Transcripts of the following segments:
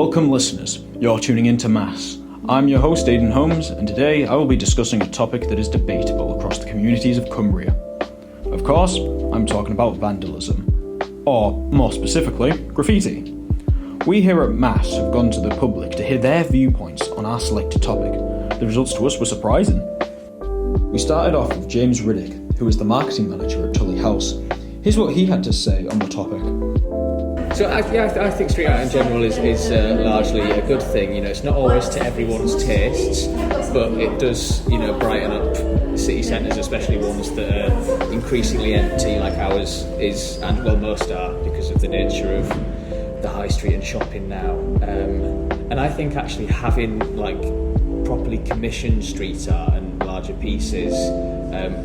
Welcome listeners, you're tuning in to M.A.S. I'm your host Aidan Holmes, and today I will be discussing a topic that is debatable across the communities of Cumbria. Of course, I'm talking about vandalism, or more specifically, graffiti. We here at M.A.S have gone to the public to hear their viewpoints on our selected topic. The results to us were surprising. We started off with James Riddick, who is the marketing manager at Tully House. Here's what he had to say on the topic. So I think street art in general is largely a good thing. You know, it's not always to everyone's tastes, but it does, brighten up city centres, especially ones that are increasingly empty, like ours is, and well, most are, because of the nature of the high street and shopping now. And I think actually having properly commissioned street art and larger pieces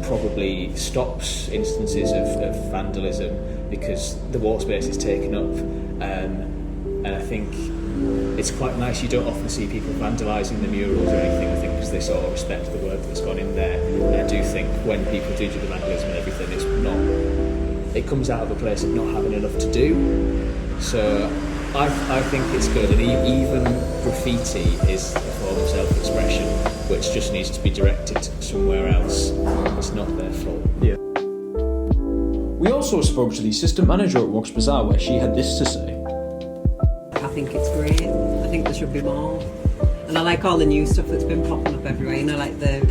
probably stops instances of vandalism, because the wall space is taken up, and I think it's quite nice. You don't often see people vandalising the murals or anything, I think, because they sort of respect the work that's gone in there. And I do think when people do the vandalism and everything, it comes out of a place of not having enough to do. So I think it's good, and even graffiti is a form of self-expression which just needs to be directed somewhere else. It's not their fault. Yeah. We also spoke to the assistant manager at Walks Bazaar, where she had this to say. I think it's great. I think there should be more. And I like all the new stuff that's been popping up everywhere, like the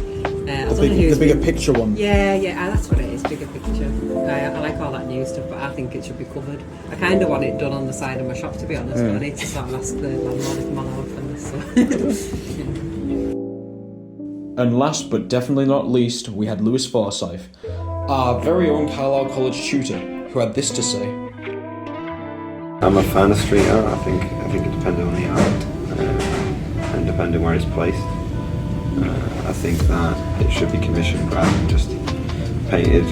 bigger picture one. Yeah, that's what it is, bigger picture. I like all that new stuff, but I think it should be covered. I kind of want it done on the side of my shop, to be honest, but I need to sort of ask the landlord if I'm allowed for this. So. And last but definitely not least, we had Lewis Forsyth, our very own Carlisle College tutor, who had this to say. I'm a fan of street art. I think it depends on the art and depending where it's placed. I think that it should be commissioned rather than just painted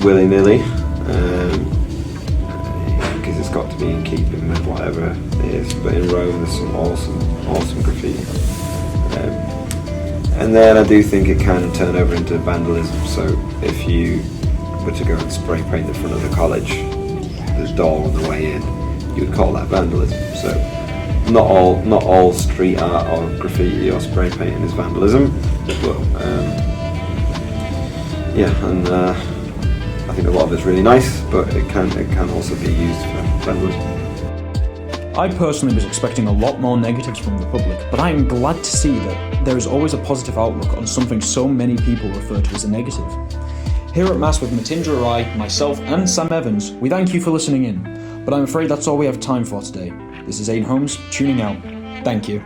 willy-nilly, because it's got to be in keeping with whatever it is. But in Rome there's some awesome graffiti. And then I do think it can turn over into vandalism. So if you were to go and spray paint the front of the college, the door on the way in, you would call that vandalism. So not all street art or graffiti or spray painting is vandalism, but I think a lot of it's really nice, but it can also be used for vandalism. I personally was expecting a lot more negatives from the public, but I am glad to see that there is always a positive outlook on something so many people refer to as a negative. Here at M.A.S with Machindra Rai, myself and Sam Evans, we thank you for listening in, but I'm afraid that's all we have time for today. This is Aidan Holmes, tuning out. Thank you.